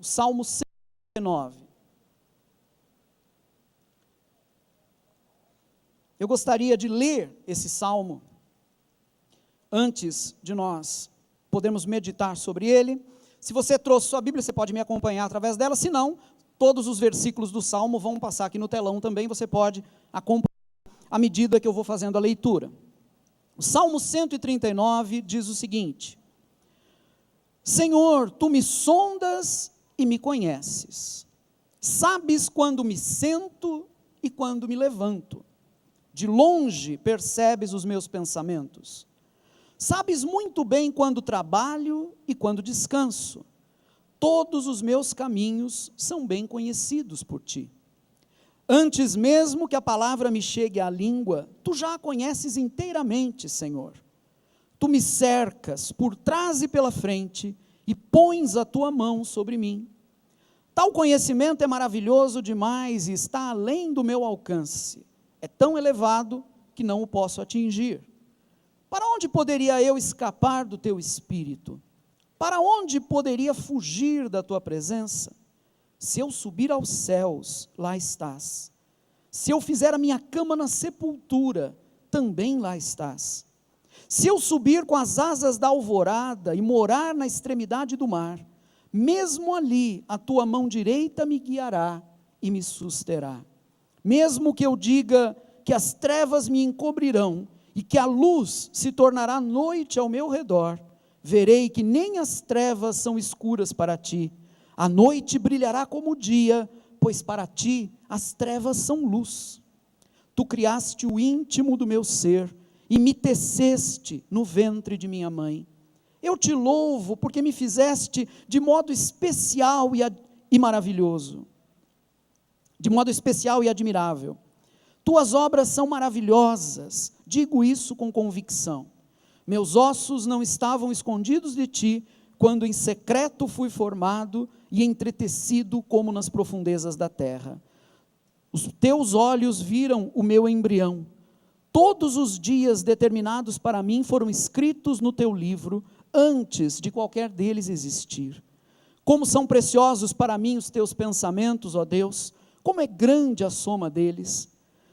o Salmo 139. Eu gostaria de ler esse salmo antes de nós podermos meditar sobre ele. Se você trouxe sua Bíblia, você pode me acompanhar através dela. Se não, todos os versículos do salmo vão passar aqui no telão também. Você pode acompanhar à medida que eu vou fazendo a leitura. O Salmo 139 diz o seguinte: Senhor, tu me sondas e me conheces. Sabes quando me sento e quando me levanto. De longe percebes os meus pensamentos. Sabes muito bem quando trabalho e quando descanso. Todos os meus caminhos são bem conhecidos por ti. Antes mesmo que a palavra me chegue à língua, tu já a conheces inteiramente, Senhor. Tu me cercas por trás e pela frente e pões a tua mão sobre mim. Tal conhecimento é maravilhoso demais e está além do meu alcance. É tão elevado que não o posso atingir. Para onde poderia eu escapar do teu espírito? Para onde poderia fugir da tua presença? Se eu subir aos céus, lá estás. Se eu fizer a minha cama na sepultura, também lá estás. Se eu subir com as asas da alvorada e morar na extremidade do mar, mesmo ali a tua mão direita me guiará e me susterá. Mesmo que eu diga que as trevas me encobrirão e que a luz se tornará noite ao meu redor, verei que nem as trevas são escuras para ti. A noite brilhará como o dia, pois para ti as trevas são luz. Tu criaste o íntimo do meu ser e me teceste no ventre de minha mãe. Eu te louvo porque me fizeste de modo especial e maravilhoso, de modo especial e admirável. Tuas obras são maravilhosas, digo isso com convicção. Meus ossos não estavam escondidos de ti, quando em secreto fui formado e entretecido como nas profundezas da terra. Os teus olhos viram o meu embrião. Todos os dias determinados para mim foram escritos no teu livro, antes de qualquer deles existir. Como são preciosos para mim os teus pensamentos, ó Deus, como é grande a soma deles.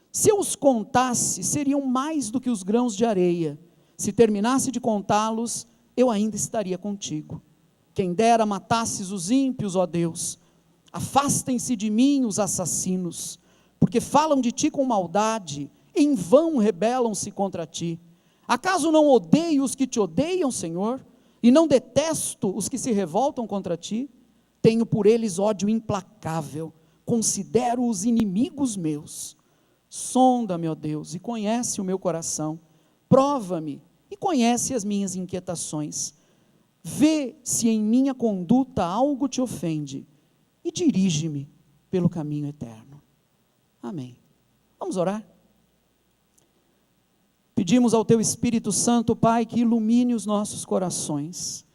Se eu os contasse, seriam mais do que os grãos de areia. Se terminasse de contá-los, eu ainda estaria contigo. Quem dera matasses os ímpios, ó Deus. Afastem-se de mim os assassinos, porque falam de ti com maldade, em vão rebelam-se contra ti. Acaso não odeio os que te odeiam, Senhor? E não detesto os que se revoltam contra ti? Tenho por eles ódio implacável, considero-os inimigos meus. Sonda-me, ó Deus, e conhece o meu coração. Prova-me e conhece as minhas inquietações. Vê se em minha conduta algo te ofende e dirige-me pelo caminho eterno. Amém. Vamos orar? Pedimos ao teu Espírito Santo, Pai, que ilumine os nossos corações,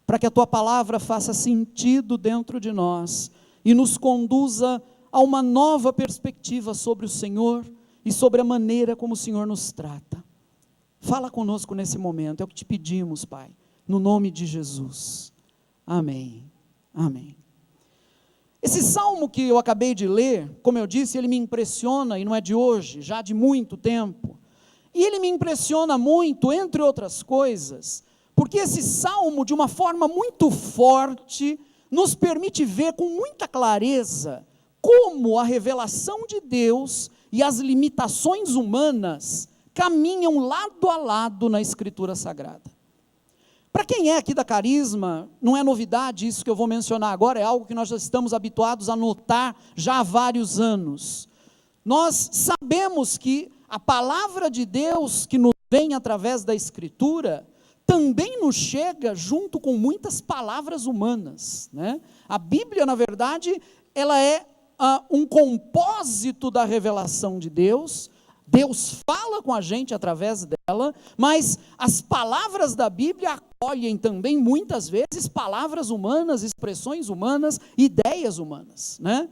para que a tua palavra faça sentido dentro de nós e nos conduza a uma nova perspectiva sobre o Senhor e sobre a maneira como o Senhor nos trata. Fala conosco nesse momento, é o que te pedimos, Pai, no nome de Jesus. Amém. Amém. Esse salmo que eu acabei de ler, como eu disse, ele me impressiona, e não é de hoje, já de muito tempo. E ele me impressiona muito, entre outras coisas, porque esse salmo, de uma forma muito forte, nos permite ver com muita clareza como a revelação de Deus e as limitações humanas caminham lado a lado na Escritura Sagrada. Para quem é aqui da Carisma, não é novidade isso que eu vou mencionar agora, é algo que nós já estamos habituados a notar já há vários anos. Nós sabemos que a palavra de Deus que nos vem através da Escritura, também nos chega junto com muitas palavras humanas, né? A Bíblia, na verdade, ela é um compósito da revelação de Deus. Deus fala com a gente através dela, mas as palavras da Bíblia acolhem também, muitas vezes, palavras humanas, expressões humanas, ideias humanas, né?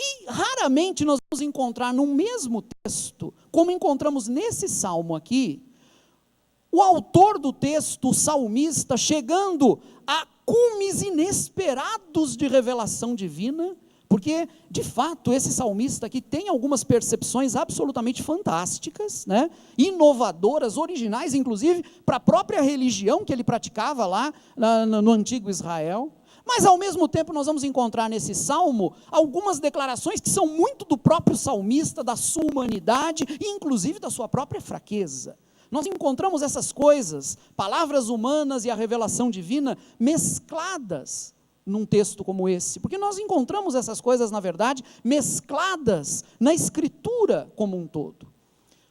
E raramente nós vamos encontrar no mesmo texto, como encontramos nesse salmo aqui, o autor do texto, o salmista, chegando a cumes inesperados de revelação divina, porque, de fato, esse salmista aqui tem algumas percepções absolutamente fantásticas, né? Inovadoras, originais, inclusive, para a própria religião que ele praticava lá no antigo Israel. Mas, ao mesmo tempo, nós vamos encontrar nesse salmo algumas declarações que são muito do próprio salmista, da sua humanidade e, inclusive, da sua própria fraqueza. Nós encontramos essas coisas, palavras humanas e a revelação divina, mescladas num texto como esse, porque nós encontramos essas coisas, na verdade, mescladas na Escritura como um todo.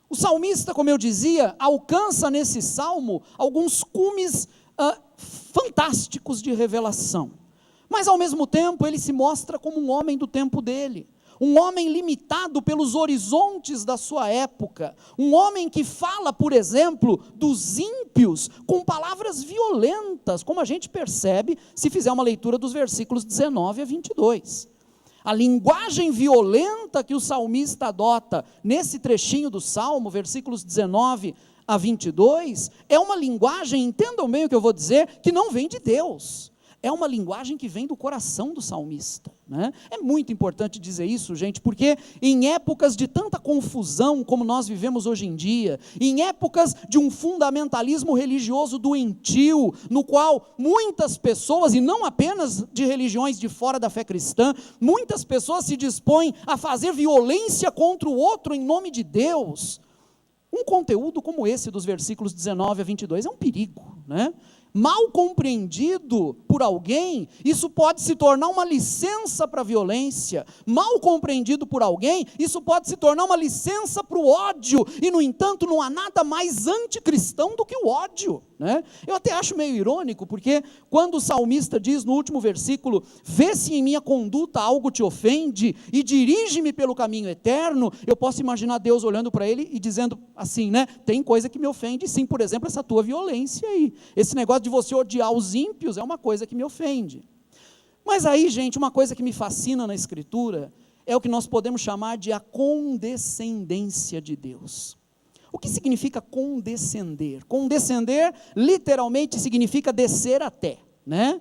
O salmista, como eu dizia, alcança nesse salmo alguns cumes fantásticos de revelação, mas ao mesmo tempo ele se mostra como um homem do tempo dele, um homem limitado pelos horizontes da sua época, um homem que fala, por exemplo, dos ímpios com palavras violentas, como a gente percebe se fizer uma leitura dos versículos 19 a 22. A linguagem violenta que o salmista adota nesse trechinho do Salmo, versículos 19 a 22, é uma linguagem, entendam bem o que eu vou dizer, que não vem de Deus. É uma linguagem que vem do coração do salmista, né? É muito importante dizer isso, gente, porque em épocas de tanta confusão como nós vivemos hoje em dia, em épocas de um fundamentalismo religioso doentio, no qual muitas pessoas, e não apenas de religiões de fora da fé cristã, muitas pessoas se dispõem a fazer violência contra o outro em nome de Deus, um conteúdo como esse dos versículos 19 a 22 é um perigo, né? Mal compreendido por alguém, isso pode se tornar uma licença para a violência. Mal compreendido por alguém, isso pode se tornar uma licença para o ódio. E, no entanto, não há nada mais anticristão do que o ódio, né? Eu até acho meio irônico, porque quando o salmista diz no último versículo, vê se em minha conduta algo te ofende e dirige-me pelo caminho eterno, eu posso imaginar Deus olhando para ele e dizendo assim, né? Tem coisa que me ofende, sim, por exemplo, essa tua violência aí. Esse negócio de você odiar os ímpios é uma coisa que me ofende. Mas aí, gente, uma coisa que me fascina na Escritura é o que nós podemos chamar de a condescendência de Deus. O que significa condescender? Condescender literalmente significa descer até, né?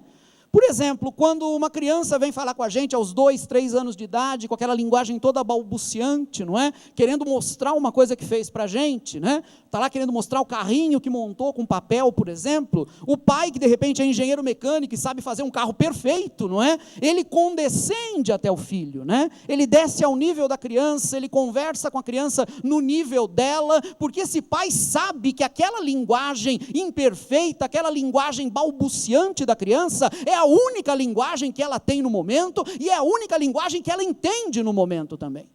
Por exemplo, quando uma criança vem falar com a gente aos 2, 3 anos de idade, com aquela linguagem toda balbuciante, não é? Querendo mostrar uma coisa que fez para a gente, né? Está lá querendo mostrar o carrinho que montou com papel, por exemplo. O pai que de repente é engenheiro mecânico e sabe fazer um carro perfeito, não é? Ele condescende até o filho, né? Ele desce ao nível da criança, ele conversa com a criança no nível dela, porque esse pai sabe que aquela linguagem imperfeita, aquela linguagem balbuciante da criança é a única linguagem que ela tem no momento e é a única linguagem que ela entende no momento também.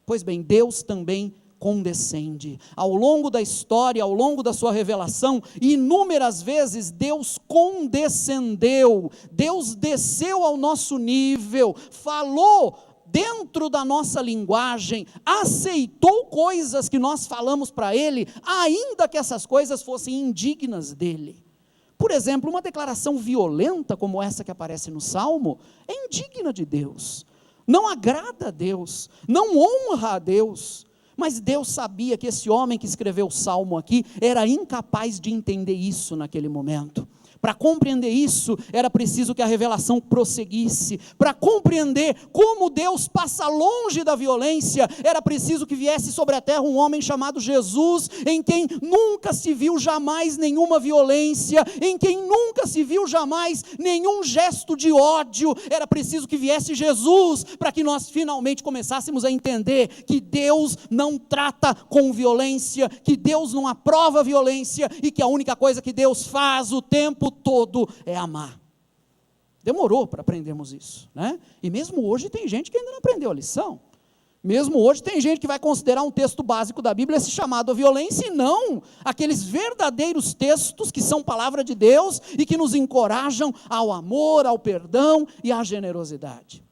Pois bem, Deus também condescende. Ao longo da história, ao longo da sua revelação, inúmeras vezes Deus condescendeu, Deus desceu ao nosso nível, falou dentro da nossa linguagem, aceitou coisas que nós falamos para Ele, ainda que essas coisas fossem indignas dEle. Por exemplo, uma declaração violenta como essa que aparece no Salmo, é indigna de Deus, não agrada a Deus, não honra a Deus, mas Deus sabia que esse homem que escreveu o Salmo aqui, era incapaz de entender isso naquele momento. Para compreender isso, era preciso que a revelação prosseguisse. Para compreender como Deus passa longe da violência, era preciso que viesse sobre a terra um homem chamado Jesus, em quem nunca se viu jamais nenhuma violência, em quem nunca se viu jamais nenhum gesto de ódio. Era preciso que viesse Jesus, para que nós finalmente começássemos a entender que Deus não trata com violência, que Deus não aprova violência, e que a única coisa que Deus faz o tempo todo é amar. Demorou para aprendermos isso, né? E mesmo hoje tem gente que ainda não aprendeu a lição. Mesmo hoje tem gente que vai considerar um texto básico da Bíblia esse chamado à violência, e não aqueles verdadeiros textos que são palavra de Deus e que nos encorajam ao amor, ao perdão e à generosidade.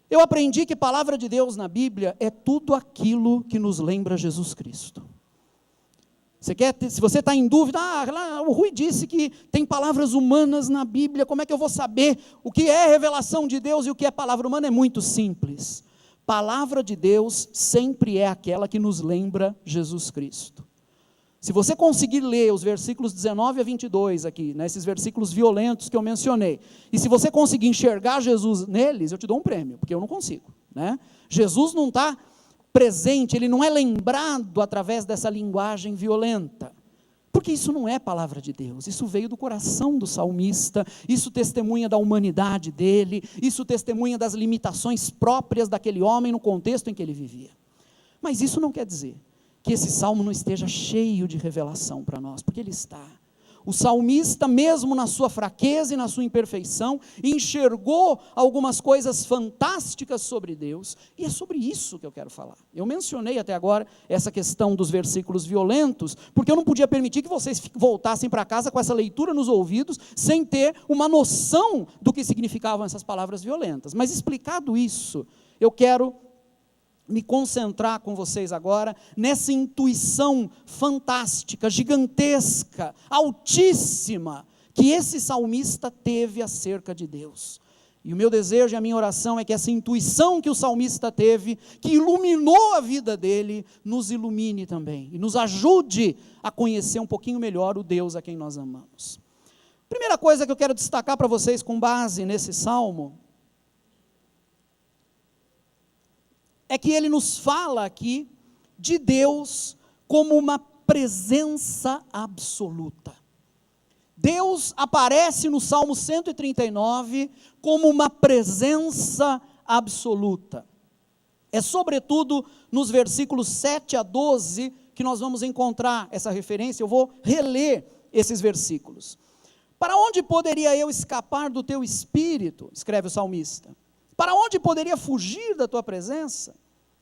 Eu aprendi que palavra de Deus na Bíblia é tudo aquilo que nos lembra Jesus Cristo. Se você está em dúvida, o Rui disse que tem palavras humanas na Bíblia, como é que eu vou saber o que é revelação de Deus e o que é palavra humana? É muito simples. Palavra de Deus sempre é aquela que nos lembra Jesus Cristo. Se você conseguir ler os versículos 19 a 22 aqui, né, esses versículos violentos que eu mencionei, e se você conseguir enxergar Jesus neles, eu te dou um prêmio, porque eu não consigo, né? Jesus não está presente, ele não é lembrado através dessa linguagem violenta, porque isso não é palavra de Deus, isso veio do coração do salmista, isso testemunha da humanidade dele, isso testemunha das limitações próprias daquele homem no contexto em que ele vivia. Mas isso não quer dizer que esse salmo não esteja cheio de revelação para nós, porque ele está. O salmista, mesmo na sua fraqueza e na sua imperfeição, enxergou algumas coisas fantásticas sobre Deus, e é sobre isso que eu quero falar. Eu mencionei até agora essa questão dos versículos violentos, porque eu não podia permitir que vocês voltassem para casa com essa leitura nos ouvidos, sem ter uma noção do que significavam essas palavras violentas. Mas explicado isso, eu quero me concentrar com vocês agora nessa intuição fantástica, gigantesca, altíssima, que esse salmista teve acerca de Deus. E o meu desejo e a minha oração é que essa intuição que o salmista teve, que iluminou a vida dele, nos ilumine também, e nos ajude a conhecer um pouquinho melhor o Deus a quem nós amamos. Primeira coisa que eu quero destacar para vocês com base nesse salmo, é que ele nos fala aqui de Deus como uma presença absoluta. Deus aparece no Salmo 139 como uma presença absoluta. É sobretudo nos versículos 7 a 12 que nós vamos encontrar essa referência. Eu vou reler esses versículos. Para onde poderia eu escapar do teu espírito? Escreve o salmista. Para onde poderia fugir da tua presença?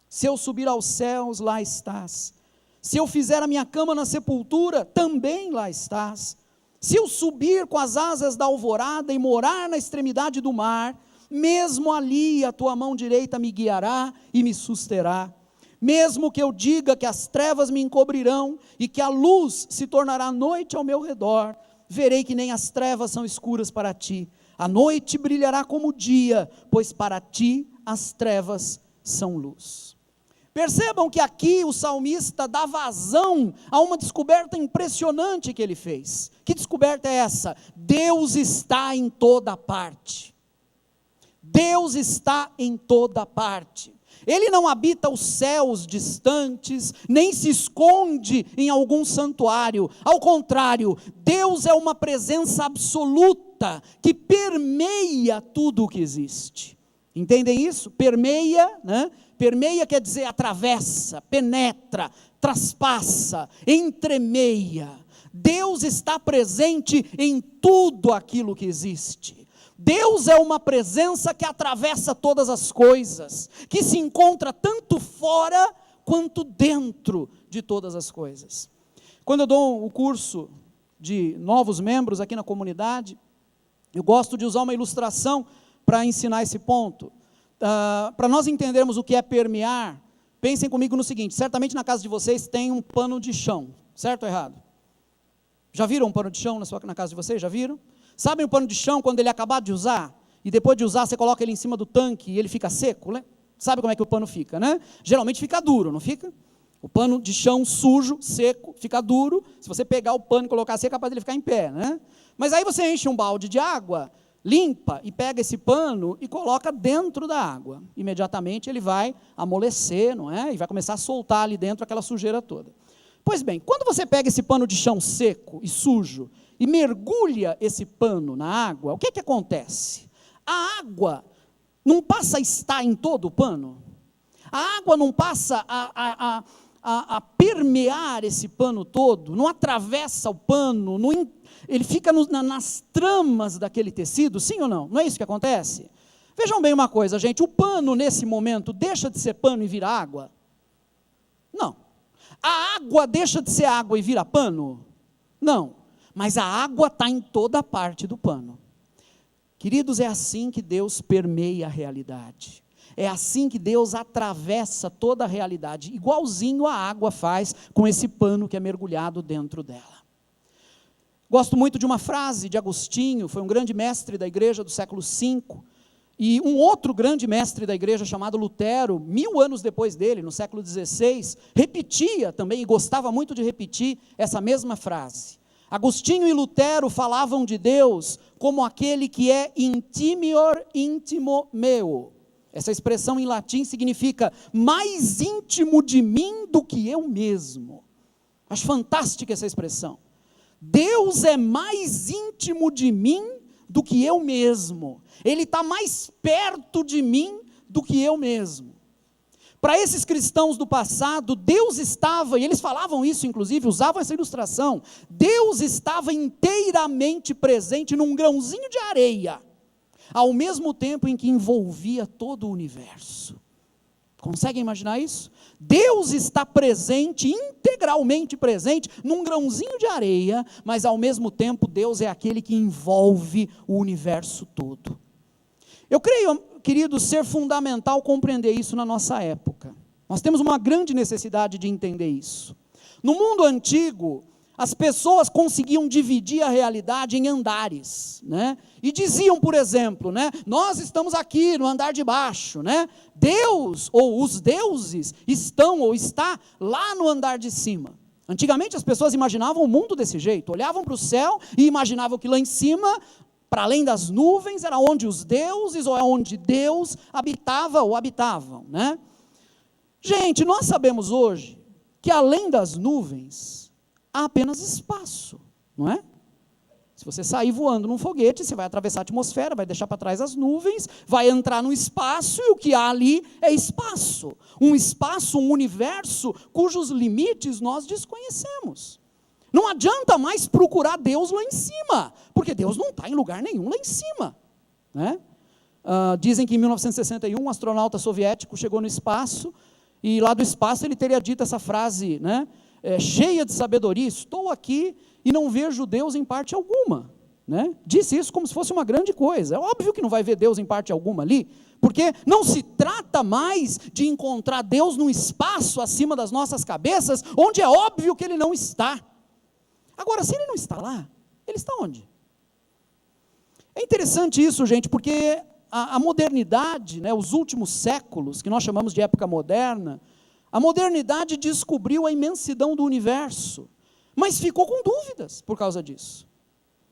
Se eu subir aos céus, lá estás. Se eu fizer a minha cama na sepultura, também lá estás. Se eu subir com as asas da alvorada e morar na extremidade do mar, mesmo ali a tua mão direita me guiará e me susterá. Mesmo que eu diga que as trevas me encobrirão e que a luz se tornará noite ao meu redor, verei que nem as trevas são escuras para ti. A noite brilhará como o dia, pois para ti as trevas são luz. Percebam que aqui o salmista dá vazão a uma descoberta impressionante que ele fez. Que descoberta é essa? Deus está em toda parte. Deus está em toda parte. Ele não habita os céus distantes, nem se esconde em algum santuário. Ao contrário, Deus é uma presença absoluta que permeia tudo o que existe. Entendem isso? Permeia, né? Permeia quer dizer atravessa, penetra, traspassa, entremeia. Deus está presente em tudo aquilo que existe. Deus é uma presença que atravessa todas as coisas, que se encontra tanto fora quanto dentro de todas as coisas. Quando eu dou o curso de novos membros aqui na comunidade, eu gosto de usar uma ilustração para ensinar esse ponto. Para nós entendermos o que é permear, pensem comigo no seguinte: certamente na casa de vocês tem um pano de chão, certo ou errado? Já viram um pano de chão na casa de vocês? Já viram? Sabem o pano de chão quando ele é acabado de usar? E depois de usar você coloca ele em cima do tanque e ele fica seco, né? Sabe como é que o pano fica, né? Geralmente fica duro, não fica? O pano de chão sujo, seco, fica duro. Se você pegar o pano e colocar assim, é capaz de ele ficar em pé, né? Mas aí você enche um balde de água, limpa e pega esse pano e coloca dentro da água. Imediatamente ele vai amolecer, não é? E vai começar a soltar ali dentro aquela sujeira toda. Pois bem, quando você pega esse pano de chão seco e sujo e mergulha esse pano na água, o que que acontece? A água não passa a estar em todo o pano? A água não passa a permear esse pano todo? Não atravessa o pano? Ele fica nas tramas daquele tecido, sim ou não? Não é isso que acontece? Vejam bem uma coisa, gente, o pano nesse momento deixa de ser pano e vira água? Não. A água deixa de ser água e vira pano? Não. Mas a água está em toda parte do pano. Queridos, é assim que Deus permeia a realidade. É assim que Deus atravessa toda a realidade, igualzinho a água faz com esse pano que é mergulhado dentro dela. Gosto muito de uma frase de Agostinho, foi um grande mestre da igreja do século V, E um outro grande mestre da igreja chamado Lutero, 1000 anos depois dele, no século XVI, repetia também, e gostava muito de repetir essa mesma frase. Agostinho e Lutero falavam de Deus como aquele que é intimior intimo meo. Essa expressão em latim significa mais íntimo de mim do que eu mesmo. Acho fantástica essa expressão. Deus é mais íntimo de mim do que eu mesmo. Ele está mais perto de mim do que eu mesmo. Para esses cristãos do passado, Deus estava, e eles falavam isso inclusive, usavam essa ilustração, Deus estava inteiramente presente num grãozinho de areia, ao mesmo tempo em que envolvia todo o universo. Conseguem imaginar isso? Deus está presente, integralmente presente, num grãozinho de areia, mas ao mesmo tempo Deus é aquele que envolve o universo todo. Eu creio, queridos, ser fundamental compreender isso na nossa época. Nós temos uma grande necessidade de entender isso. No mundo antigo, as pessoas conseguiam dividir a realidade em andares, né? E diziam, por exemplo, né? Nós estamos aqui no andar de baixo, né? Deus, ou os deuses, estão ou está lá no andar de cima. Antigamente as pessoas imaginavam o mundo desse jeito, olhavam para o céu e imaginavam que lá em cima, para além das nuvens, era onde os deuses, ou é onde Deus habitava ou habitavam, né? Gente, nós sabemos hoje que além das nuvens, há apenas espaço, não é? Se você sair voando num foguete, você vai atravessar a atmosfera, vai deixar para trás as nuvens, vai entrar no espaço, e o que há ali é espaço. Um espaço, um universo, cujos limites nós desconhecemos. Não adianta mais procurar Deus lá em cima, porque Deus não está em lugar nenhum lá em cima, né? Dizem que em 1961 um astronauta soviético chegou no espaço, e lá do espaço ele teria dito essa frase, né? Cheia de sabedoria, estou aqui e não vejo Deus em parte alguma, né? Disse isso como se fosse uma grande coisa. É óbvio que não vai ver Deus em parte alguma ali, porque não se trata mais de encontrar Deus num espaço acima das nossas cabeças, onde é óbvio que Ele não está. Agora, se Ele não está lá, Ele está onde? É interessante isso, gente, porque a modernidade, né, os últimos séculos, que nós chamamos de época moderna, a modernidade descobriu a imensidão do universo, mas ficou com dúvidas por causa disso.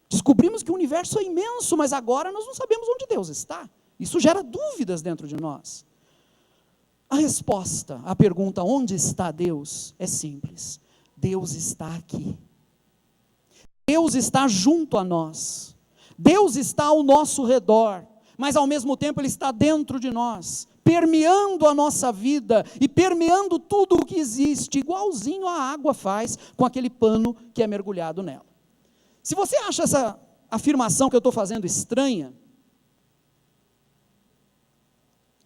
Descobrimos que o universo é imenso, mas agora nós não sabemos onde Deus está. Isso gera dúvidas dentro de nós. A resposta à pergunta, onde está Deus, é simples. Deus está aqui. Deus está junto a nós. Deus está ao nosso redor, mas ao mesmo tempo Ele está dentro de nós, permeando a nossa vida e permeando tudo o que existe, igualzinho a água faz com aquele pano que é mergulhado nela. Se você acha essa afirmação que eu estou fazendo estranha,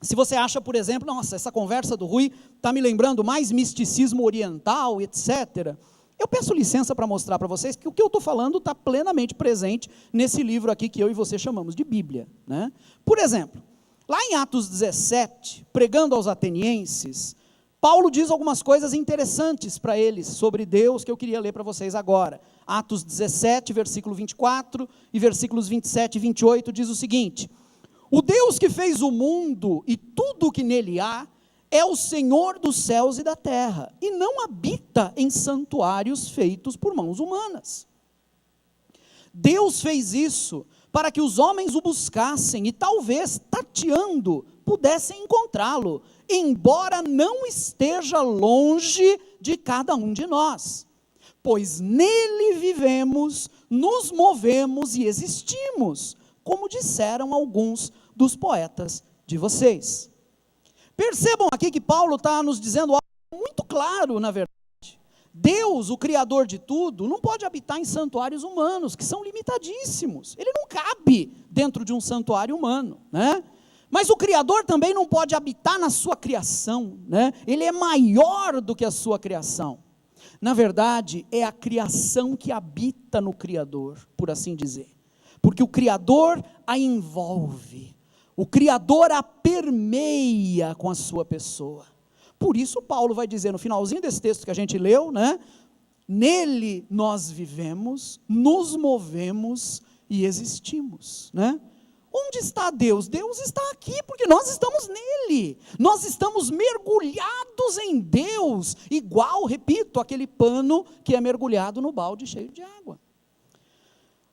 se você acha, por exemplo, nossa, essa conversa do Rui está me lembrando mais misticismo oriental, etc., eu peço licença para mostrar para vocês que o que eu estou falando está plenamente presente nesse livro aqui que eu e você chamamos de Bíblia, né? Por exemplo, lá em Atos 17, pregando aos atenienses, Paulo diz algumas coisas interessantes para eles sobre Deus, que eu queria ler para vocês agora. Atos 17, versículo 24 e versículos 27 e 28 diz o seguinte: o Deus que fez o mundo e tudo o que nele há, é o Senhor dos céus e da terra, e não habita em santuários feitos por mãos humanas. Deus fez isso para que os homens o buscassem e talvez, tateando, pudessem encontrá-lo, embora não esteja longe de cada um de nós. Pois nele vivemos, nos movemos e existimos, como disseram alguns dos poetas de vocês. Percebam aqui que Paulo está nos dizendo algo muito claro, na verdade. Deus, o Criador de tudo, não pode habitar em santuários humanos, que são limitadíssimos. Ele não cabe dentro de um santuário humano, né? Mas o Criador também não pode habitar na sua criação, né? Ele é maior do que a sua criação. Na verdade, é a criação que habita no Criador, por assim dizer. Porque o Criador a envolve. O Criador a permeia com a sua pessoa. Por isso Paulo vai dizer no finalzinho desse texto que a gente leu, né? Nele nós vivemos, nos movemos e existimos, né? Onde está Deus? Deus está aqui, porque nós estamos nele. Nós estamos mergulhados em Deus, igual, repito, aquele pano que é mergulhado no balde cheio de água.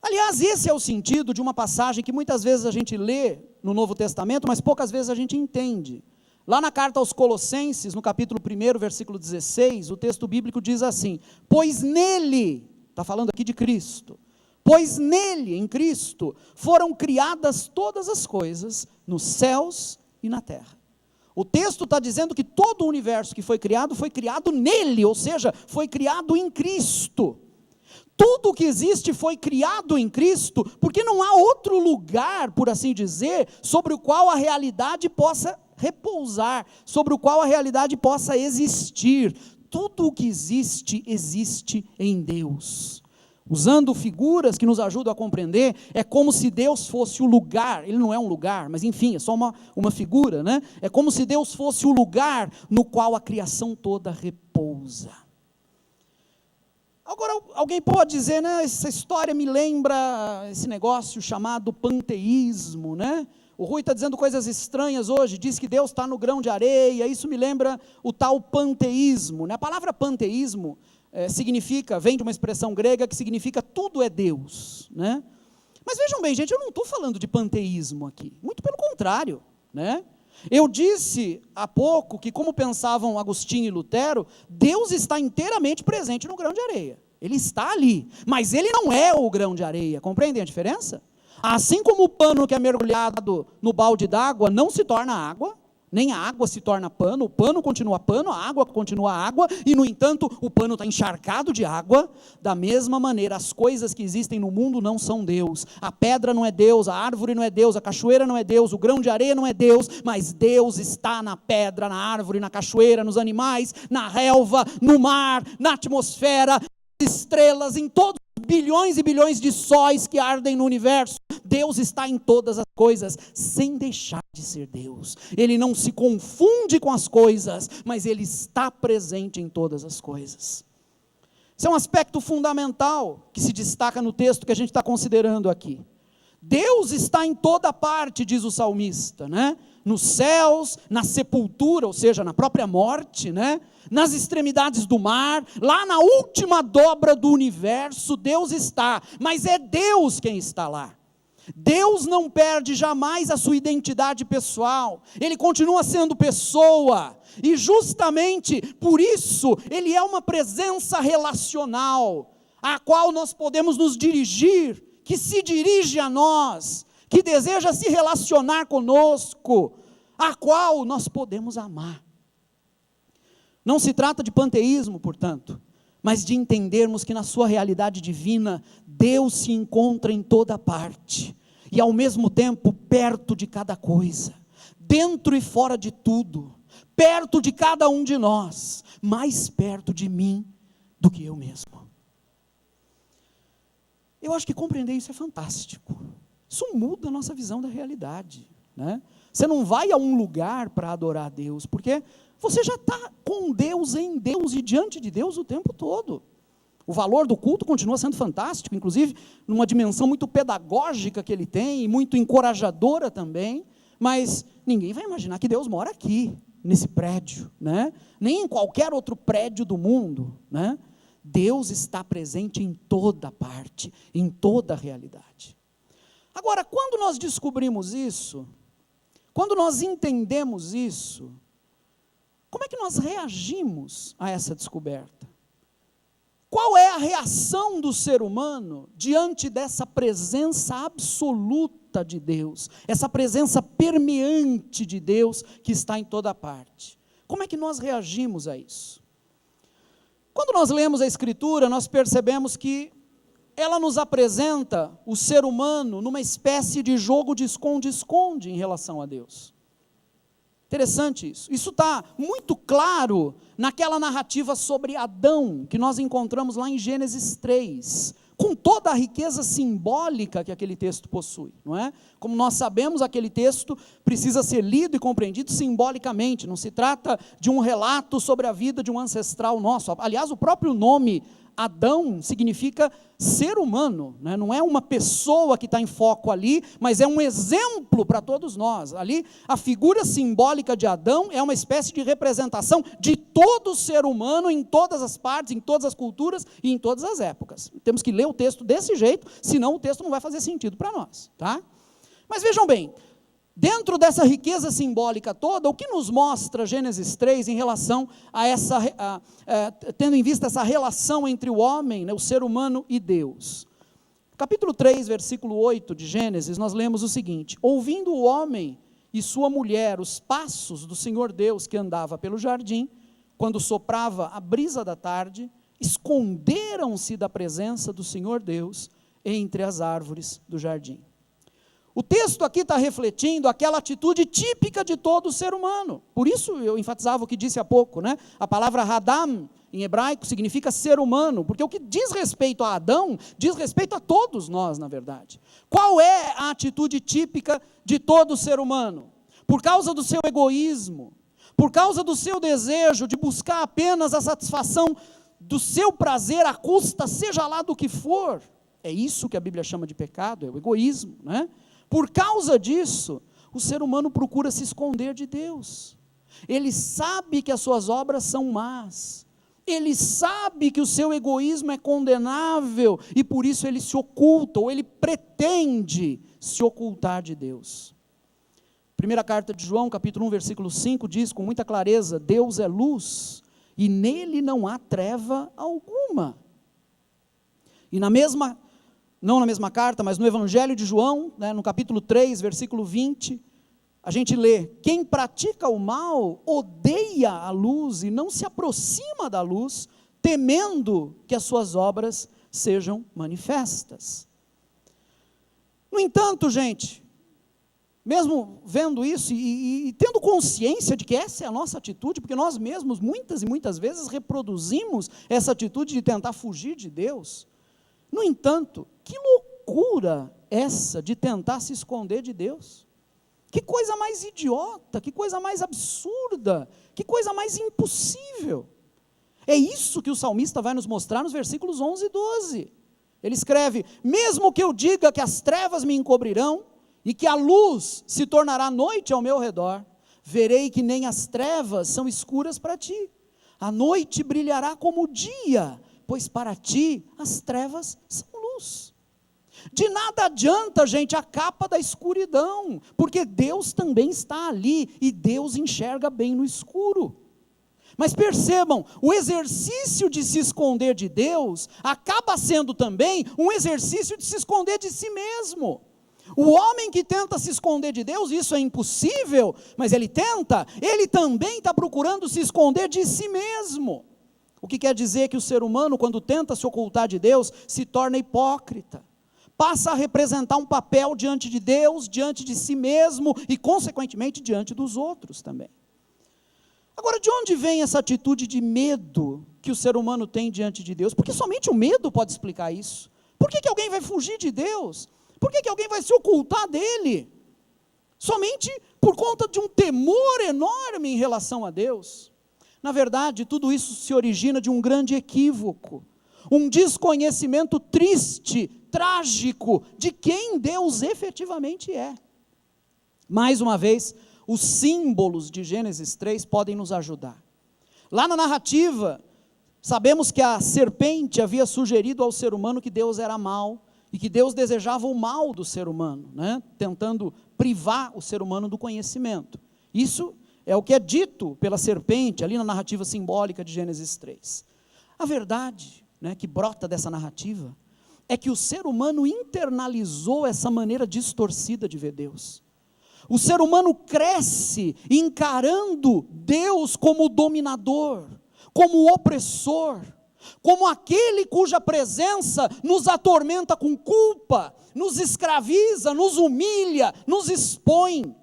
Aliás, esse é o sentido de uma passagem que muitas vezes a gente lê no Novo Testamento, mas poucas vezes a gente entende. Lá na carta aos Colossenses, no capítulo 1, versículo 16, o texto bíblico diz assim: pois nele, está falando aqui de Cristo, pois nele, em Cristo, foram criadas todas as coisas, nos céus e na terra. O texto está dizendo que todo o universo que foi criado nele, ou seja, foi criado em Cristo. Tudo o que existe foi criado em Cristo, porque não há outro lugar, por assim dizer, sobre o qual a realidade possa repousar, sobre o qual a realidade possa existir. Tudo o que existe, existe em Deus. Usando figuras que nos ajudam a compreender, é como se Deus fosse o lugar, ele não é um lugar, mas enfim, é só uma figura, né? É como se Deus fosse o lugar no qual a criação toda repousa. Agora, alguém pode dizer, né, essa história me lembra esse negócio chamado panteísmo, né? O Rui está dizendo coisas estranhas hoje, diz que Deus está no grão de areia, isso me lembra o tal panteísmo, né? A palavra panteísmo vem de uma expressão grega que significa tudo é Deus, né? Mas vejam bem, gente, eu não estou falando de panteísmo aqui, muito pelo contrário, né? Eu disse há pouco que, como pensavam Agostinho e Lutero, Deus está inteiramente presente no grão de areia, ele está ali, mas ele não é o grão de areia, compreendem a diferença? Assim como o pano que é mergulhado no balde d'água não se torna água, nem a água se torna pano, o pano continua pano, a água continua água, e no entanto o pano está encharcado de água. Da mesma maneira, as coisas que existem no mundo não são Deus, a pedra não é Deus, a árvore não é Deus, a cachoeira não é Deus, o grão de areia não é Deus, mas Deus está na pedra, na árvore, na cachoeira, nos animais, na relva, no mar, na atmosfera, nas estrelas, em todos os bilhões e bilhões de sóis que ardem no universo. Deus está em todas as coisas, sem deixar de ser Deus. Ele não se confunde com as coisas, mas Ele está presente em todas as coisas. Esse é um aspecto fundamental que se destaca no texto que a gente está considerando aqui. Deus está em toda parte, diz o salmista, né? Nos céus, na sepultura, ou seja, na própria morte, né? Nas extremidades do mar, lá na última dobra do universo, Deus está, mas é Deus quem está lá. Deus não perde jamais a sua identidade pessoal, Ele continua sendo pessoa, e justamente por isso, Ele é uma presença relacional, a qual nós podemos nos dirigir, que se dirige a nós, que deseja se relacionar conosco, a qual nós podemos amar. Não se trata de panteísmo, portanto, mas de entendermos que na sua realidade divina, Deus se encontra em toda parte, e ao mesmo tempo perto de cada coisa, dentro e fora de tudo, perto de cada um de nós, mais perto de mim do que eu mesmo. Eu acho que compreender isso é fantástico, isso muda a nossa visão da realidade, né? Você não vai a um lugar para adorar a Deus, porque você já está com Deus, em Deus e diante de Deus o tempo todo. O valor do culto continua sendo fantástico, inclusive numa dimensão muito pedagógica que ele tem, e muito encorajadora também, mas ninguém vai imaginar que Deus mora aqui, nesse prédio, né? Nem em qualquer outro prédio do mundo, né? Deus está presente em toda parte, em toda a realidade. Agora, quando nós descobrimos isso, quando nós entendemos isso, como é que nós reagimos a essa descoberta? Qual é a reação do ser humano diante dessa presença absoluta de Deus, essa presença permeante de Deus que está em toda parte? Como é que nós reagimos a isso? Quando nós lemos a Escritura, nós percebemos que ela nos apresenta o ser humano numa espécie de jogo de esconde-esconde em relação a Deus. Interessante isso. Isso está muito claro naquela narrativa sobre Adão, que nós encontramos lá em Gênesis 3, com toda a riqueza simbólica que aquele texto possui, não é? Como nós sabemos, aquele texto precisa ser lido e compreendido simbolicamente, não se trata de um relato sobre a vida de um ancestral nosso. Aliás, o próprio nome Adão significa ser humano, né? Não é uma pessoa que está em foco ali, mas é um exemplo para todos nós. Ali, a figura simbólica de Adão é uma espécie de representação de todo ser humano em todas as partes, em todas as culturas e em todas as épocas. Temos que ler o texto desse jeito, senão o texto não vai fazer sentido para nós, tá? Mas vejam bem, dentro dessa riqueza simbólica toda, o que nos mostra Gênesis 3 em relação a tendo em vista essa relação entre o homem, né, o ser humano e Deus? Capítulo 3, versículo 8 de Gênesis, nós lemos o seguinte: ouvindo o homem e sua mulher os passos do Senhor Deus que andava pelo jardim, quando soprava a brisa da tarde, esconderam-se da presença do Senhor Deus entre as árvores do jardim. O texto aqui está refletindo aquela atitude típica de todo ser humano. Por isso eu enfatizava o que disse há pouco, né? A palavra Adam, em hebraico, significa ser humano, porque o que diz respeito a Adão, diz respeito a todos nós, na verdade. Qual é a atitude típica de todo ser humano? Por causa do seu egoísmo, por causa do seu desejo de buscar apenas a satisfação do seu prazer à custa, seja lá do que for. É isso que a Bíblia chama de pecado, é o egoísmo, né? Por causa disso, o ser humano procura se esconder de Deus. Ele sabe que as suas obras são más. Ele sabe que o seu egoísmo é condenável e por isso ele se oculta, ou ele pretende se ocultar de Deus. Primeira carta de João, capítulo 1, versículo 5, diz com muita clareza: Deus é luz e nele não há treva alguma. E não na mesma carta, mas no Evangelho de João, né, no capítulo 3, versículo 20, a gente lê: quem pratica o mal odeia a luz e não se aproxima da luz, temendo que as suas obras sejam manifestas. No entanto, gente, mesmo vendo isso e tendo consciência de que essa é a nossa atitude, porque nós mesmos muitas e muitas vezes reproduzimos essa atitude de tentar fugir de Deus. No entanto, que loucura essa de tentar se esconder de Deus? Que coisa mais idiota, que coisa mais absurda, que coisa mais impossível. É isso que o salmista vai nos mostrar nos versículos 11 e 12. Ele escreve: mesmo que eu diga que as trevas me encobrirão, e que a luz se tornará noite ao meu redor, verei que nem as trevas são escuras para ti. A noite brilhará como o dia, pois para ti as trevas são luz. De nada adianta, gente, a capa da escuridão, porque Deus também está ali, e Deus enxerga bem no escuro. Mas percebam, o exercício de se esconder de Deus, acaba sendo também um exercício de se esconder de si mesmo. O homem que tenta se esconder de Deus, isso é impossível, mas ele tenta, ele também está procurando se esconder de si mesmo. O que quer dizer que o ser humano, quando tenta se ocultar de Deus, se torna hipócrita. Passa a representar um papel diante de Deus, diante de si mesmo e, consequentemente, diante dos outros também. Agora, de onde vem essa atitude de medo que o ser humano tem diante de Deus? Porque somente o medo pode explicar isso. Por que alguém vai fugir de Deus? Por que alguém vai se ocultar dele? Somente por conta de um temor enorme em relação a Deus. Na verdade, tudo isso se origina de um grande equívoco, um desconhecimento triste, trágico, de quem Deus efetivamente é. Mais uma vez, os símbolos de Gênesis 3 podem nos ajudar. Lá na narrativa, sabemos que a serpente havia sugerido ao ser humano que Deus era mau, e que Deus desejava o mal do ser humano, né? Tentando privar o ser humano do conhecimento. Isso é o que é dito pela serpente, ali na narrativa simbólica de Gênesis 3. A verdade, né, que brota dessa narrativa, é que o ser humano internalizou essa maneira distorcida de ver Deus. O ser humano cresce encarando Deus como dominador, como opressor, como aquele cuja presença nos atormenta com culpa, nos escraviza, nos humilha, nos expõe.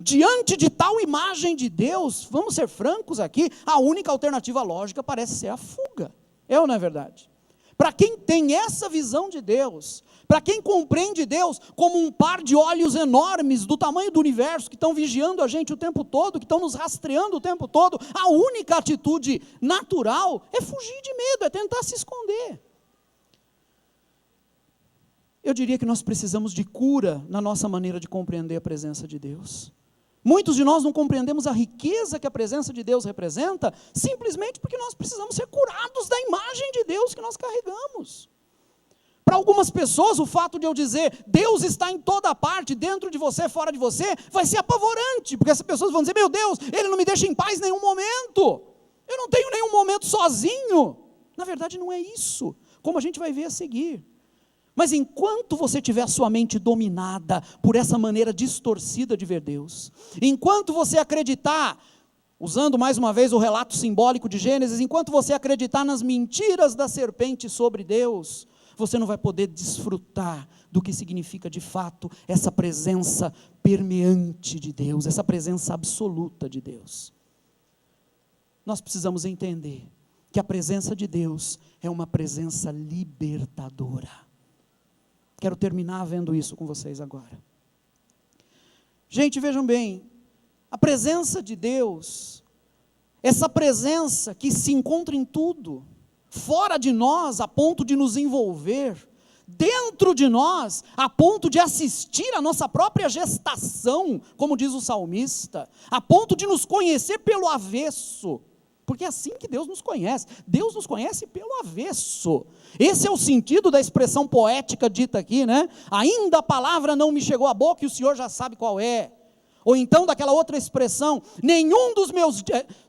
Diante de tal imagem de Deus, vamos ser francos aqui, a única alternativa lógica parece ser a fuga. É ou não é verdade? Para quem tem essa visão de Deus, para quem compreende Deus como um par de olhos enormes do tamanho do universo, que estão vigiando a gente o tempo todo, que estão nos rastreando o tempo todo, a única atitude natural é fugir de medo, é tentar se esconder. Eu diria que nós precisamos de cura na nossa maneira de compreender a presença de Deus. Muitos de nós não compreendemos a riqueza que a presença de Deus representa, simplesmente porque nós precisamos ser curados da imagem de Deus que nós carregamos. Para algumas pessoas, o fato de eu dizer, Deus está em toda parte, dentro de você, fora de você, vai ser apavorante, porque essas pessoas vão dizer, meu Deus, Ele não me deixa em paz em nenhum momento, eu não tenho nenhum momento sozinho. Na verdade não é isso, como a gente vai ver a seguir. Mas enquanto você tiver a sua mente dominada por essa maneira distorcida de ver Deus, enquanto você acreditar, usando mais uma vez o relato simbólico de Gênesis, enquanto você acreditar nas mentiras da serpente sobre Deus, você não vai poder desfrutar do que significa de fato essa presença permeante de Deus, essa presença absoluta de Deus. Nós precisamos entender que a presença de Deus é uma presença libertadora. Quero terminar vendo isso com vocês agora. Gente, vejam bem, a presença de Deus, essa presença que se encontra em tudo, fora de nós a ponto de nos envolver, dentro de nós a ponto de assistir a nossa própria gestação, como diz o salmista, a ponto de nos conhecer pelo avesso, porque é assim que Deus nos conhece pelo avesso. Esse é o sentido da expressão poética dita aqui, né? Ainda a palavra não me chegou à boca e o Senhor já sabe qual é. Ou então daquela outra expressão,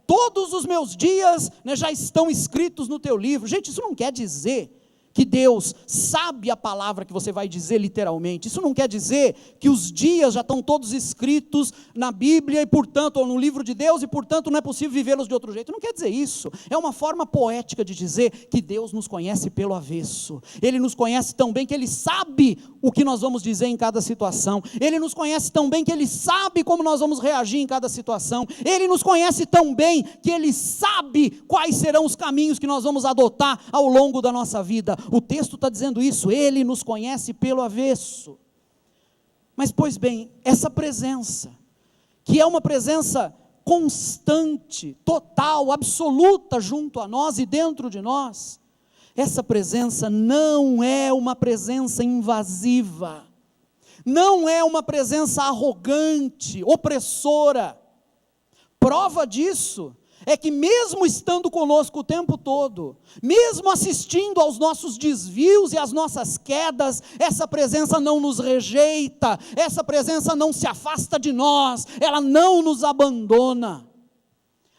todos os meus dias, né, já estão escritos no teu livro. Gente, isso não quer dizer que Deus sabe a palavra que você vai dizer literalmente. Isso não quer dizer que os dias já estão todos escritos na Bíblia e portanto, ou no livro de Deus, e portanto não é possível vivê-los de outro jeito. Não quer dizer isso. É uma forma poética de dizer que Deus nos conhece pelo avesso. Ele nos conhece tão bem que Ele sabe o que nós vamos dizer em cada situação. Ele nos conhece tão bem que Ele sabe como nós vamos reagir em cada situação. Ele nos conhece tão bem que Ele sabe quais serão os caminhos que nós vamos adotar ao longo da nossa vida. O texto está dizendo isso, Ele nos conhece pelo avesso. Mas, pois bem, essa presença, que é uma presença constante, total, absoluta junto a nós e dentro de nós, essa presença não é uma presença invasiva, não é uma presença arrogante, opressora. Prova disso é que mesmo estando conosco o tempo todo, mesmo assistindo aos nossos desvios e às nossas quedas, essa presença não nos rejeita, essa presença não se afasta de nós, ela não nos abandona.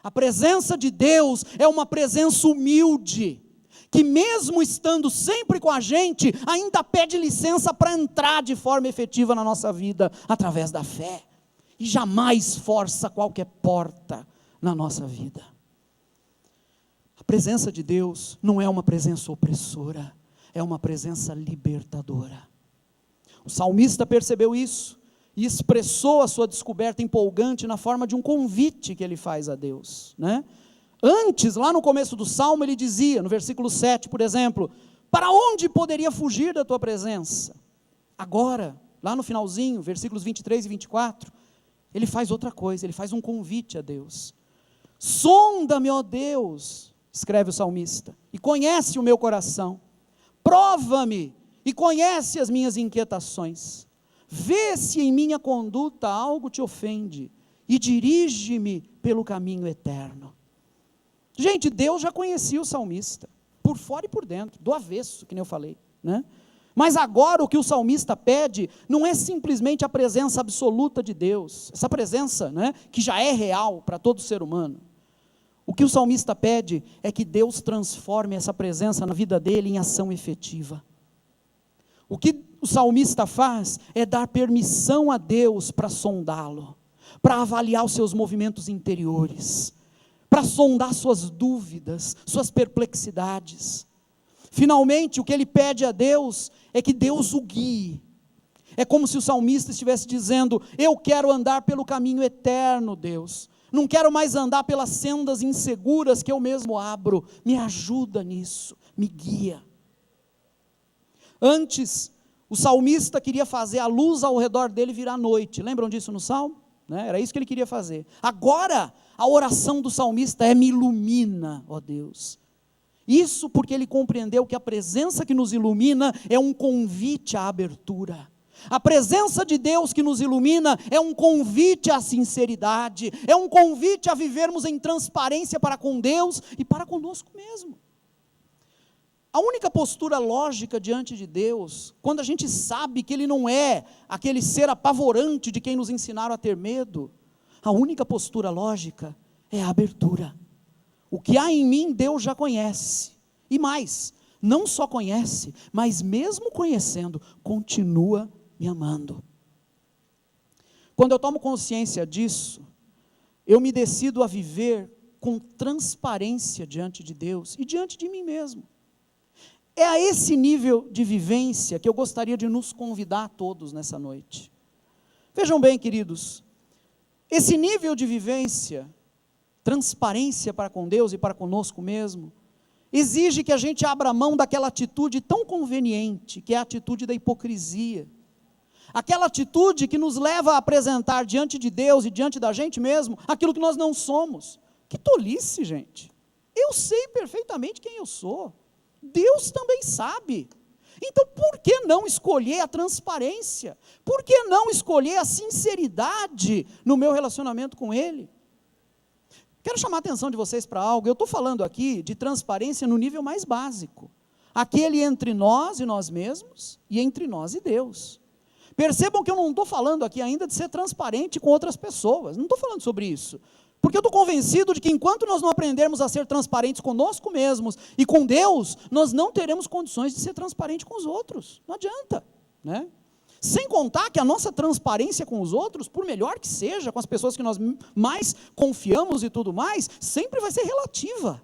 A presença de Deus é uma presença humilde, que mesmo estando sempre com a gente, ainda pede licença para entrar de forma efetiva na nossa vida, através da fé, e jamais força qualquer porta na nossa vida. A presença de Deus não é uma presença opressora, é uma presença libertadora. O salmista percebeu isso e expressou a sua descoberta empolgante na forma de um convite que ele faz a Deus, né? Antes, lá no começo do salmo, ele dizia, no versículo 7, por exemplo, para onde poderia fugir da tua presença? Agora, lá no finalzinho, versículos 23 e 24, ele faz outra coisa, ele faz um convite a Deus. Sonda-me, ó Deus, escreve o salmista, e conhece o meu coração, prova-me e conhece as minhas inquietações, vê se em minha conduta algo te ofende, e dirige-me pelo caminho eterno. Gente, Deus já conhecia o salmista, por fora e por dentro, do avesso, que nem eu falei, né? Mas agora o que o salmista pede, não é simplesmente a presença absoluta de Deus, essa presença, né, que já é real para todo ser humano. O que o salmista pede é que Deus transforme essa presença na vida dele em ação efetiva. O que o salmista faz é dar permissão a Deus para sondá-lo, para avaliar os seus movimentos interiores, para sondar suas dúvidas, suas perplexidades. Finalmente, o que ele pede a Deus é que Deus o guie. É como se o salmista estivesse dizendo, eu quero andar pelo caminho eterno, Deus. Não quero mais andar pelas sendas inseguras que eu mesmo abro. Me ajuda nisso, me guia. Antes, o salmista queria fazer a luz ao redor dele virar noite. Lembram disso no Salmo? Era isso que ele queria fazer. Agora, a oração do salmista é: me ilumina, ó Deus. Isso porque ele compreendeu que a presença que nos ilumina é um convite à abertura. A presença de Deus que nos ilumina é um convite à sinceridade, é um convite a vivermos em transparência para com Deus e para conosco mesmo. A única postura lógica diante de Deus, quando a gente sabe que Ele não é aquele ser apavorante de quem nos ensinaram a ter medo, a única postura lógica é a abertura. O que há em mim, Deus já conhece, e mais, não só conhece, mas mesmo conhecendo, continua me amando. Quando eu tomo consciência disso, eu me decido a viver com transparência diante de Deus e diante de mim mesmo. É a esse nível de vivência que eu gostaria de nos convidar a todos nessa noite. Vejam bem, queridos, esse nível de vivência, transparência para com Deus e para conosco mesmo, exige que a gente abra mão daquela atitude tão conveniente, que é a atitude da hipocrisia. Aquela atitude que nos leva a apresentar diante de Deus e diante da gente mesmo, aquilo que nós não somos. Que tolice, gente. Eu sei perfeitamente quem eu sou. Deus também sabe. Então, por que não escolher a transparência? Por que não escolher a sinceridade no meu relacionamento com Ele? Quero chamar a atenção de vocês para algo. Eu estou falando aqui de transparência no nível mais básico. Aquele entre nós e nós mesmos, e entre nós e Deus. Percebam que eu não estou falando aqui ainda de ser transparente com outras pessoas. Não estou falando sobre isso. Porque eu estou convencido de que enquanto nós não aprendermos a ser transparentes conosco mesmos e com Deus, nós não teremos condições de ser transparente com os outros. Não adianta, né? Sem contar que a nossa transparência com os outros, por melhor que seja, com as pessoas que nós mais confiamos e tudo mais, sempre vai ser relativa.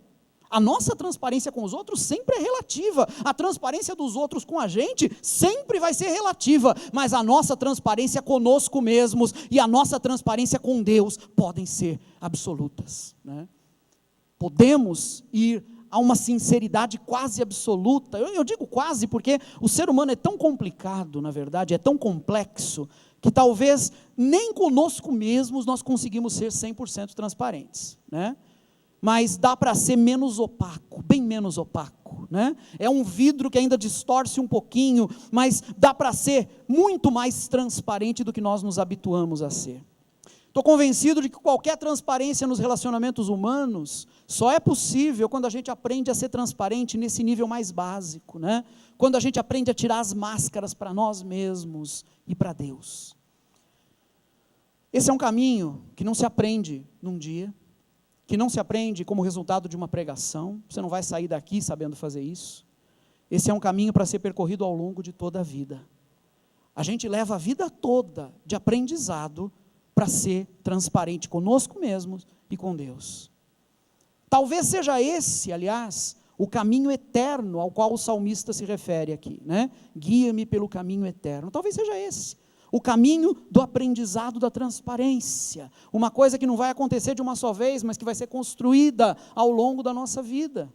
A nossa transparência com os outros sempre é relativa. A transparência dos outros com a gente sempre vai ser relativa. Mas a nossa transparência conosco mesmos e a nossa transparência com Deus podem ser absolutas, né? Podemos ir a uma sinceridade quase absoluta. Eu digo quase porque o ser humano é tão complicado, na verdade, é tão complexo, que talvez nem conosco mesmos nós conseguimos ser 100% transparentes, né? Mas dá para ser menos opaco, bem menos opaco, né? É um vidro que ainda distorce um pouquinho, mas dá para ser muito mais transparente do que nós nos habituamos a ser. Estou convencido de que qualquer transparência nos relacionamentos humanos só é possível quando a gente aprende a ser transparente nesse nível mais básico, né? Quando a gente aprende a tirar as máscaras para nós mesmos e para Deus. Esse é um caminho que não se aprende num dia, que não se aprende como resultado de uma pregação. Você não vai sair daqui sabendo fazer isso. Esse é um caminho para ser percorrido ao longo de toda a vida. A gente leva a vida toda de aprendizado para ser transparente conosco mesmos e com Deus. Talvez seja esse, aliás, o caminho eterno ao qual o salmista se refere aqui, né? Guia-me pelo caminho eterno. Talvez seja esse. O caminho do aprendizado da transparência, uma coisa que não vai acontecer de uma só vez, mas que vai ser construída ao longo da nossa vida.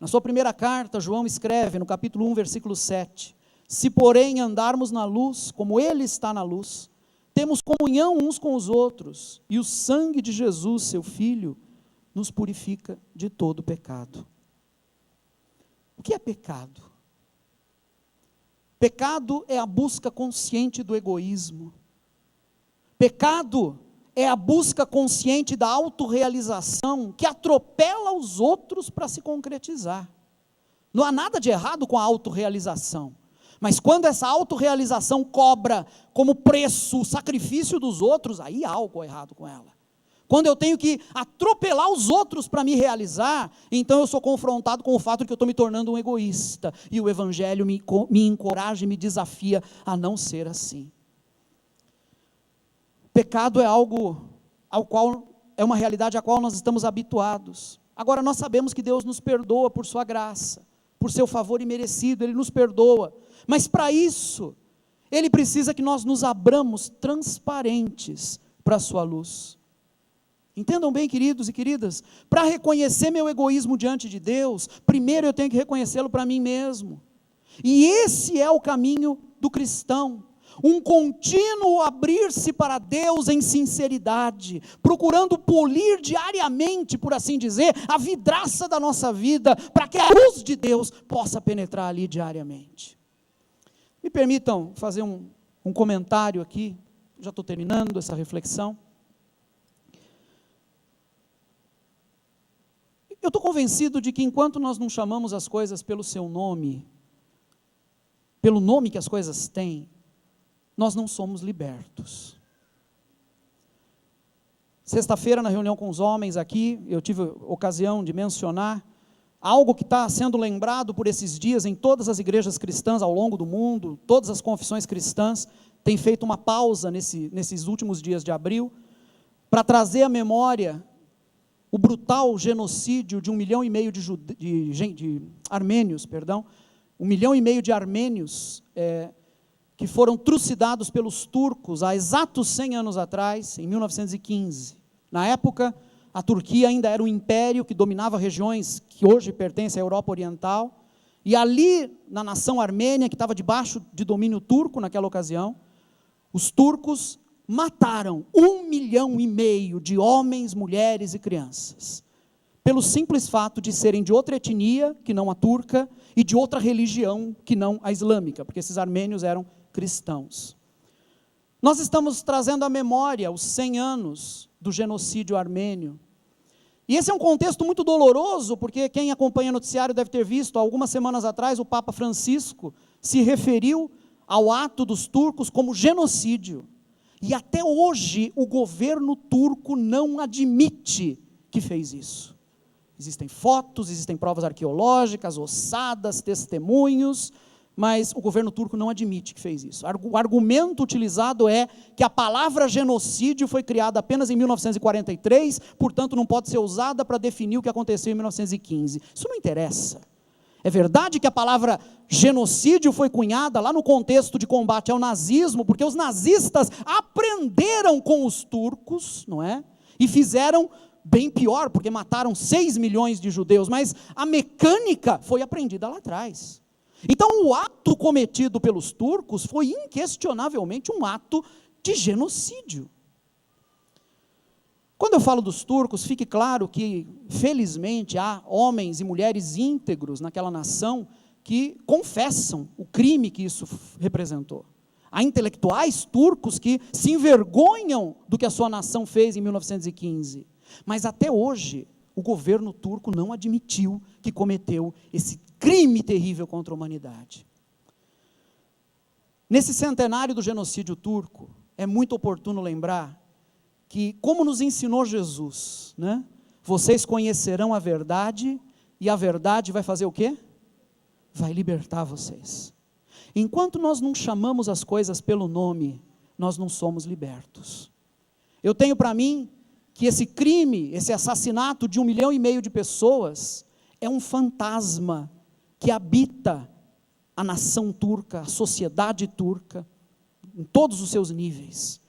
Na sua primeira carta, João escreve, no capítulo 1, versículo 7, se porém andarmos na luz, como Ele está na luz, temos comunhão uns com os outros, e o sangue de Jesus, seu Filho, nos purifica de todo pecado. O que é pecado? Pecado é a busca consciente do egoísmo. Pecado é a busca consciente da autorrealização que atropela os outros para se concretizar. Não há nada de errado com a autorrealização, mas quando essa autorrealização cobra como preço o sacrifício dos outros, aí há algo errado com ela. Quando eu tenho que atropelar os outros para me realizar, então eu sou confrontado com o fato de que eu estou me tornando um egoísta, e o Evangelho me encoraja e me desafia a não ser assim. Pecado é algo ao qual, é uma realidade à qual nós estamos habituados. Agora nós sabemos que Deus nos perdoa por sua graça, por seu favor imerecido, Ele nos perdoa, mas para isso, Ele precisa que nós nos abramos transparentes para a sua luz. Entendam bem, queridos e queridas, para reconhecer meu egoísmo diante de Deus, primeiro eu tenho que reconhecê-lo para mim mesmo. E esse é o caminho do cristão. Um contínuo abrir-se para Deus em sinceridade, procurando polir diariamente, por assim dizer, a vidraça da nossa vida, para que a luz de Deus possa penetrar ali diariamente. Me permitam fazer um comentário aqui, já estou terminando essa reflexão. Eu estou convencido de que enquanto nós não chamamos as coisas pelo seu nome, pelo nome que as coisas têm, nós não somos libertos. Sexta-feira, na reunião com os homens aqui, eu tive ocasião de mencionar algo que está sendo lembrado por esses dias em todas as igrejas cristãs ao longo do mundo. Todas as confissões cristãs têm feito uma pausa nesses últimos dias de abril, para trazer à memória o brutal genocídio de 1,5 milhão de armênios, 1,5 milhão de armênios, que foram trucidados pelos turcos há exatos 100 anos atrás, em 1915. Na época, a Turquia ainda era um império que dominava regiões que hoje pertencem à Europa Oriental, e ali, na nação armênia, que estava debaixo de domínio turco naquela ocasião, os turcos mataram 1,5 milhão de homens, mulheres e crianças, pelo simples fato de serem de outra etnia, que não a turca, e de outra religião, que não a islâmica, porque esses armênios eram cristãos. Nós estamos trazendo à memória os 100 anos do genocídio armênio. E esse é um contexto muito doloroso, porque quem acompanha o noticiário deve ter visto, algumas semanas atrás, o Papa Francisco se referiu ao ato dos turcos como genocídio. E até hoje o governo turco não admite que fez isso. Existem fotos, existem provas arqueológicas, ossadas, testemunhos, mas o governo turco não admite que fez isso. O argumento utilizado é que a palavra genocídio foi criada apenas em 1943, portanto não pode ser usada para definir o que aconteceu em 1915. Isso não interessa. É verdade que a palavra genocídio foi cunhada lá no contexto de combate ao nazismo, porque os nazistas aprenderam com os turcos, não é? E fizeram bem pior, porque mataram 6 milhões de judeus, mas a mecânica foi aprendida lá atrás. Então o ato cometido pelos turcos foi inquestionavelmente um ato de genocídio. Quando eu falo dos turcos, fique claro que, felizmente, há homens e mulheres íntegros naquela nação que confessam o crime que isso representou. Há intelectuais turcos que se envergonham do que a sua nação fez em 1915. Mas até hoje, o governo turco não admitiu que cometeu esse crime terrível contra a humanidade. Nesse centenário do genocídio turco, é muito oportuno lembrar que, como nos ensinou Jesus, né? Vocês conhecerão a verdade, e a verdade vai fazer o quê? Vai libertar vocês. Enquanto nós não chamamos as coisas pelo nome, nós não somos libertos. Eu tenho para mim que esse crime, esse assassinato de 1,5 milhão de pessoas, é um fantasma que habita a nação turca, a sociedade turca, em todos os seus níveis.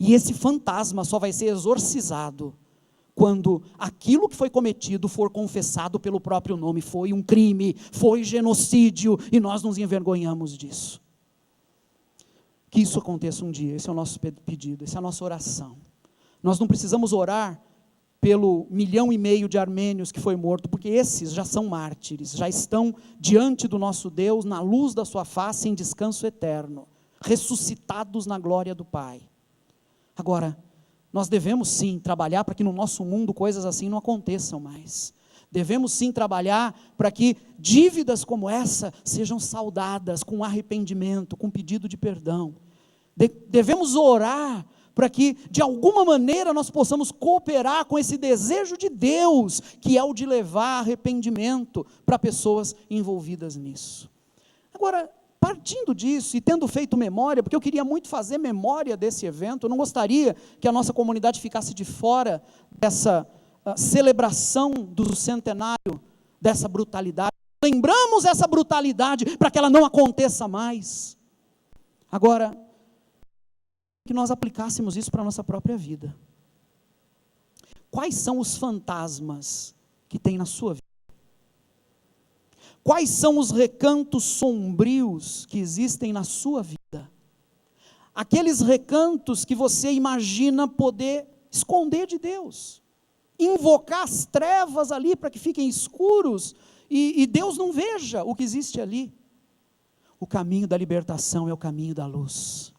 E esse fantasma só vai ser exorcizado quando aquilo que foi cometido for confessado pelo próprio nome. Foi um crime, foi genocídio, e nós nos envergonhamos disso. Que isso aconteça um dia, esse é o nosso pedido, essa é a nossa oração. Nós não precisamos orar pelo 1,5 milhão de armênios que foi morto, porque esses já são mártires, já estão diante do nosso Deus, na luz da sua face, em descanso eterno, ressuscitados na glória do Pai. Agora, nós devemos sim trabalhar para que no nosso mundo coisas assim não aconteçam mais. Devemos sim trabalhar para que dívidas como essa sejam saldadas com arrependimento, com pedido de perdão. Devemos orar para que, de alguma maneira, nós possamos cooperar com esse desejo de Deus, que é o de levar arrependimento para pessoas envolvidas nisso. Agora, partindo disso e tendo feito memória, porque eu queria muito fazer memória desse evento, eu não gostaria que a nossa comunidade ficasse de fora dessa celebração do centenário, dessa brutalidade. Lembramos essa brutalidade para que ela não aconteça mais. Agora, que nós aplicássemos isso para a nossa própria vida. Quais são os fantasmas que tem na sua vida? Quais são os recantos sombrios que existem na sua vida? Aqueles recantos que você imagina poder esconder de Deus, invocar as trevas ali para que fiquem escuros e Deus não veja o que existe ali. O caminho da libertação é o caminho da luz.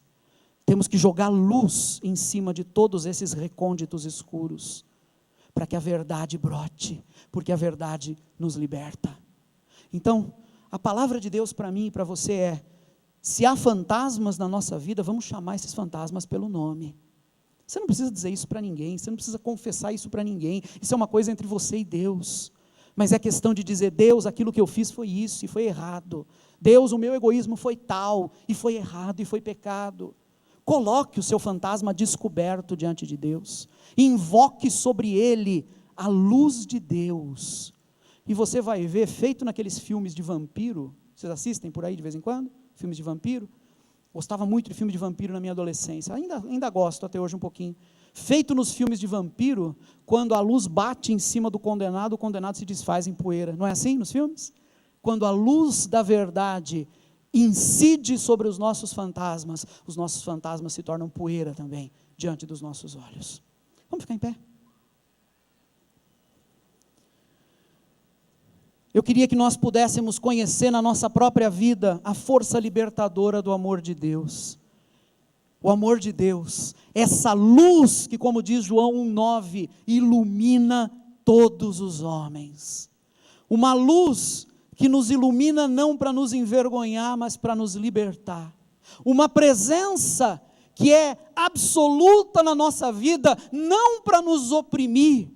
Temos que jogar luz em cima de todos esses recônditos escuros, para que a verdade brote, porque a verdade nos liberta. Então, a palavra de Deus para mim e para você é: se há fantasmas na nossa vida, vamos chamar esses fantasmas pelo nome. Você não precisa dizer isso para ninguém, você não precisa confessar isso para ninguém, isso é uma coisa entre você e Deus, mas é questão de dizer: Deus, aquilo que eu fiz foi isso e foi errado. Deus, o meu egoísmo foi tal e foi errado e foi pecado. Coloque o seu fantasma descoberto diante de Deus, invoque sobre ele a luz de Deus, e você vai ver, feito naqueles filmes de vampiro. Vocês assistem por aí de vez em quando? Filmes de vampiro? Gostava muito de filme de vampiro na minha adolescência, ainda gosto até hoje um pouquinho. Feito nos filmes de vampiro, quando a luz bate em cima do condenado, o condenado se desfaz em poeira. Não é assim nos filmes? Quando a luz da verdade incide sobre os nossos fantasmas se tornam poeira também, diante dos nossos olhos. Vamos ficar em pé? Eu queria que nós pudéssemos conhecer na nossa própria vida a força libertadora do amor de Deus. O amor de Deus, essa luz que, como diz João 1,9, ilumina todos os homens. Uma luz que nos ilumina não para nos envergonhar, mas para nos libertar. Uma presença que é absoluta na nossa vida, não para nos oprimir,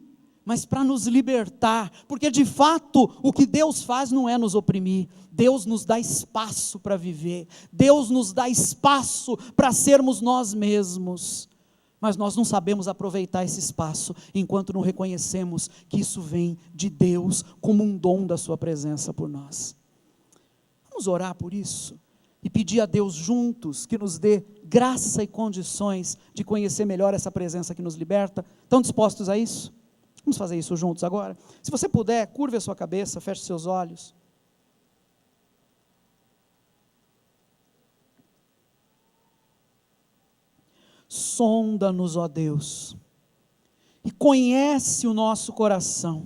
mas para nos libertar, porque de fato o que Deus faz não é nos oprimir, Deus nos dá espaço para viver, Deus nos dá espaço para sermos nós mesmos, mas nós não sabemos aproveitar esse espaço, enquanto não reconhecemos que isso vem de Deus, como um dom da sua presença por nós. Vamos orar por isso, e pedir a Deus juntos, que nos dê graça e condições, de conhecer melhor essa presença que nos liberta. Estão dispostos a isso? Vamos fazer isso juntos agora? Se você puder, curve a sua cabeça, feche seus olhos. Sonda-nos, ó Deus, e conhece o nosso coração.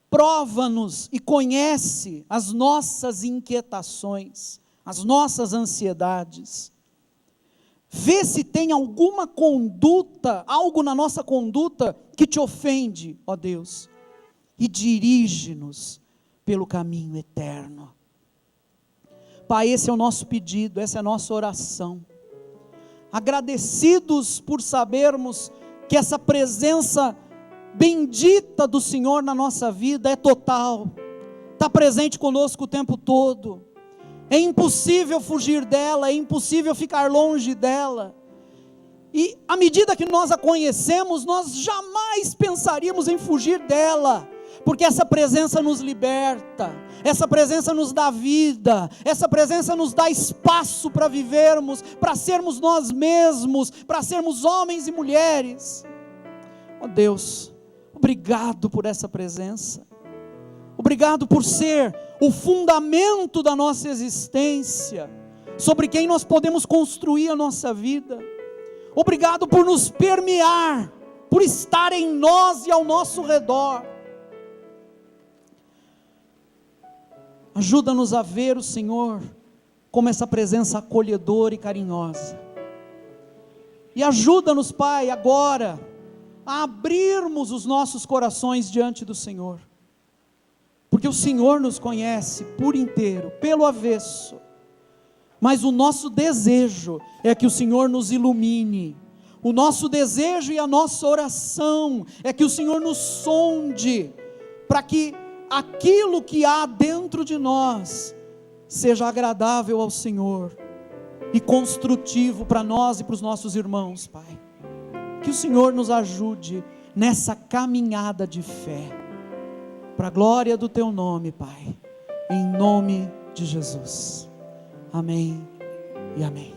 Prova-nos e conhece as nossas inquietações, as nossas ansiedades. Vê se tem alguma conduta, algo na nossa conduta que te ofende, ó Deus, e dirige-nos pelo caminho eterno. Pai, esse é o nosso pedido, essa é a nossa oração. Agradecidos por sabermos que essa presença bendita do Senhor na nossa vida é total, está presente conosco o tempo todo. É impossível fugir dela, é impossível ficar longe dela, e à medida que nós a conhecemos, nós jamais pensaríamos em fugir dela, porque essa presença nos liberta, essa presença nos dá vida, essa presença nos dá espaço para vivermos, para sermos nós mesmos, para sermos homens e mulheres. Ó Deus, obrigado por essa presença, obrigado por ser o fundamento da nossa existência, sobre quem nós podemos construir a nossa vida. Obrigado por nos permear, por estar em nós e ao nosso redor. Ajuda-nos a ver o Senhor como essa presença acolhedora e carinhosa. E ajuda-nos, Pai, agora, a abrirmos os nossos corações diante do Senhor. Porque o Senhor nos conhece por inteiro, pelo avesso. Mas o nosso desejo é que o Senhor nos ilumine. O nosso desejo e a nossa oração é que o Senhor nos sonde, para que aquilo que há dentro de nós seja agradável ao Senhor e construtivo para nós e para os nossos irmãos, Pai. Que o Senhor nos ajude nessa caminhada de fé, para a glória do Teu nome, Pai, em nome de Jesus. Amém e amém.